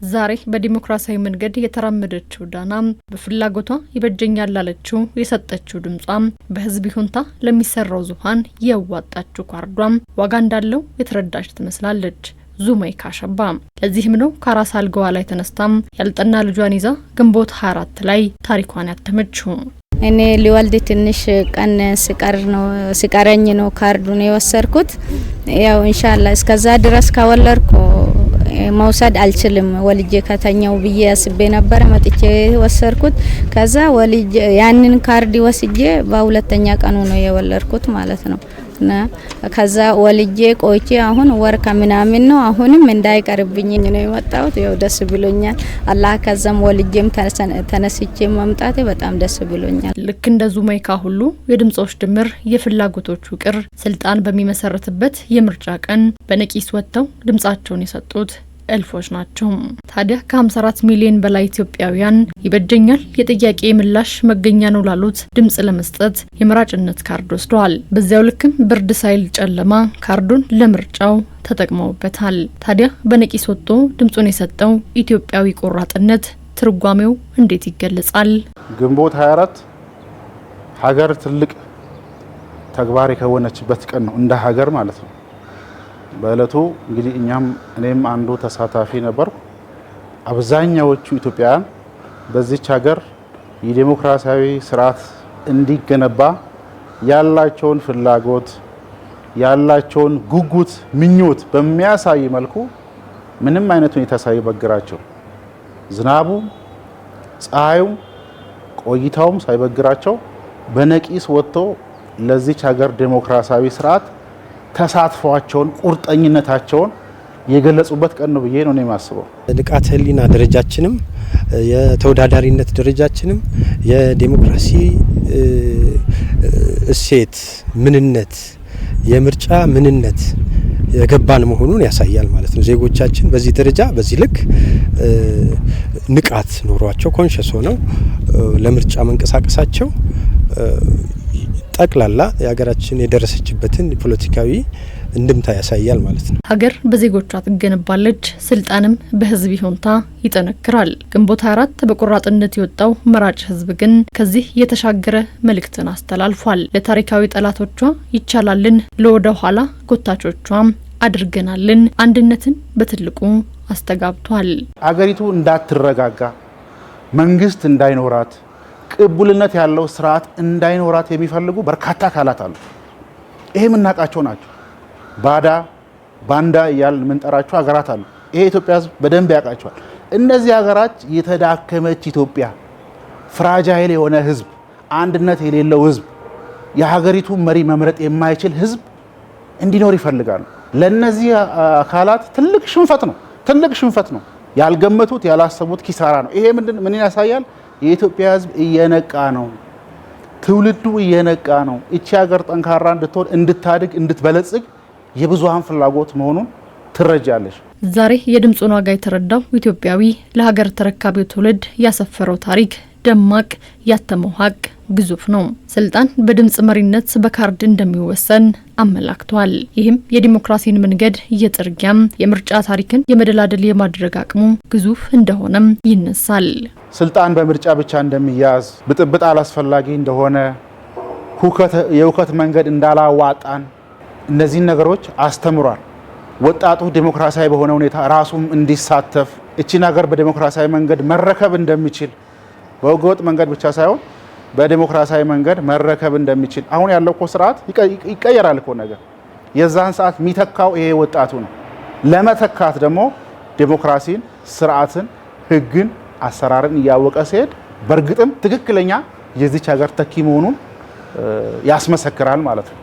ዛሬ በዲሞክራሲያዊ መንገድ የተራመደችው ዳና በፍላጎቷ ይበጀኛል ላለችው የሰጠችው ድምጿም በህዝብ ይሁንታ ለሚሰራው ዙፋን ያዋጣችው ካርዷም ዋጋ እንዳለው የተረዳች ትመስላለች። ዙመይካ ሸባ ለዚህም ነው ከራስ አልጋዋ ላይ ተነስታም ያልጠና ልጇን ይዛ ግንቦት 24 ላይ ታሪኳን ያተመችው። እኔ ሊወልድ ትንሽ ቀን ሲቀረኝ ነው ካርዱን የወሰድኩት። ያው ኢንሻአላህ እስከዛ ድረስ ካወለድኩ መውሰድ አልችልም ወልጄ ከተኛው ብዬ አስቤ ነበር። መጥቼ ወሰድኩት። ከዛ ወልጄ ያንን ካርድ ወስጄ በሁለተኛ ቀኑ ነው የወለድኩት ማለት ነው። ከዛ ወልጄ ቆይቼ አሁን ወር ከምናምን ነው። አሁንም እንዳይቀርብኝ ነው የመጣሁት። ያው ደስ ብሎኛል። አላህ ከዛም ወልጄም ተነስቼ መምጣቴ በጣም ደስ ብሎኛል። ልክ እንደ ዙመይካ ሁሉ የድምጾች ድምር የፍላጎቶች ውቅር ስልጣን በሚመሰረትበት የምርጫ ቀን በነቂስ ወጥተው ድምጻቸውን የሰጡት እልፎች ናቸው። ታዲያ ከ54 ሚሊዮን በላይ ኢትዮጵያውያን ይበጀኛል የጥያቄ ምላሽ መገኛ ነው ላሉት ድምጽ ለመስጠት የመራጭነት ካርድ ወስደዋል። በዚያው ልክም ብርድ ሳይል ጨለማ ካርዱን ለምርጫው ተጠቅመውበታል። ታዲያ በነቂስ ወጥቶ ድምጹን የሰጠው ኢትዮጵያዊ ቆራጥነት ትርጓሜው እንዴት ይገለጻል? ግንቦት 24 ሀገር ትልቅ ተግባር የከወነችበት ቀን ነው፣ እንደ ሀገር ማለት ነው። በእለቱ እንግዲህ እኔም አንዱ ተሳታፊ ነበር። አብዛኛዎቹ ኢትዮጵያውያን በዚች ሀገር የዲሞክራሲያዊ ስርዓት እንዲገነባ ያላቸውን ፍላጎት ያላቸውን ጉጉት ምኞት በሚያሳይ መልኩ ምንም አይነት ሁኔታ ሳይበግራቸው ዝናቡ ፀሐዩ ቆይታውም ሳይበግራቸው በነቂስ ወጥቶ ለዚች ሀገር ዲሞክራሲያዊ ስርዓት ተሳትፏቸውን ቁርጠኝነታቸውን የገለጹበት ቀን ነው ብዬ ነው የማስበው። ንቃተ ህሊና ደረጃችንም የተወዳዳሪነት ደረጃችንም የዲሞክራሲ እሴት ምንነት የምርጫ ምንነት የገባን መሆኑን ያሳያል ማለት ነው። ዜጎቻችን በዚህ ደረጃ በዚህ ልክ ንቃት ኖሯቸው ኮንሸስ ሆነው ለምርጫ መንቀሳቀሳቸው ጠቅላላ የሀገራችን የደረሰችበትን ፖለቲካዊ እንድምታ ያሳያል ማለት ነው። ሀገር በዜጎቿ ትገነባለች፣ ስልጣንም በህዝብ ይሁንታ ይጠነክራል። ግንቦት 24 በቆራጥነት የወጣው መራጭ ህዝብ ግን ከዚህ የተሻገረ መልእክትን አስተላልፏል። ለታሪካዊ ጠላቶቿ ይቻላልን፣ ለወደ ኋላ ጎታቾቿም አድርገናልን አንድነትን በትልቁ አስተጋብቷል። አገሪቱ እንዳትረጋጋ መንግስት እንዳይኖራት ቅቡልነት ያለው ስርዓት እንዳይኖራት የሚፈልጉ በርካታ አካላት አሉ። ይሄ ምናቃቸው ናቸው። ባንዳ እያልን የምንጠራቸው ሀገራት አሉ። ይሄ ኢትዮጵያ ህዝብ በደንብ ያውቃቸዋል። እነዚህ ሀገራት የተዳከመች ኢትዮጵያ፣ ፍራጃይል የሆነ ህዝብ፣ አንድነት የሌለው ህዝብ፣ የሀገሪቱ መሪ መምረጥ የማይችል ህዝብ እንዲኖር ይፈልጋሉ። ለነዚህ አካላት ትልቅ ሽንፈት ነው። ያልገመቱት ያላሰቡት ኪሳራ ነው። ይሄ ምን ያሳያል? የኢትዮጵያ ህዝብ እየነቃ ነው። ትውልዱ እየነቃ ነው። እቺ ሀገር ጠንካራ እንድትሆን እንድታድግ እንድትበለጽግ የብዙሃን ፍላጎት መሆኑን ትረጃለሽ። ዛሬ የድምጹን ዋጋ የተረዳው ኢትዮጵያዊ ለሀገር ተረካቢው ትውልድ ያሰፈረው ታሪክ ደማቅ ያተመው ሀቅ ግዙፍ ነው። ስልጣን በድምጽ መሪነት በካርድ እንደሚወሰን አመላክቷል። ይህም የዲሞክራሲን መንገድ የጥርጊያም የምርጫ ታሪክን የመደላደል የማድረግ አቅሙ ግዙፍ እንደሆነም ይነሳል። ስልጣን በምርጫ ብቻ እንደሚያዝ፣ ብጥብጥ አላስፈላጊ እንደሆነ፣ የውከት መንገድ እንዳላዋጣን እነዚህን ነገሮች አስተምሯል። ወጣቱ ዲሞክራሲያዊ በሆነ ሁኔታ ራሱም እንዲሳተፍ እቺን ሀገር በዲሞክራሲያዊ መንገድ መረከብ እንደሚችል በህገወጥ መንገድ ብቻ ሳይሆን በዲሞክራሲያዊ መንገድ መረከብ እንደሚችል አሁን ያለው ስርዓት ይቀየራል እኮ ነገር የዛን ሰዓት የሚተካው ይሄ ወጣቱ ነው። ለመተካት ደግሞ ዲሞክራሲን፣ ስርዓትን፣ ህግን፣ አሰራርን እያወቀ ሲሄድ በእርግጥም ትክክለኛ የዚች ሀገር ተኪ መሆኑን ያስመሰክራል ማለት ነው።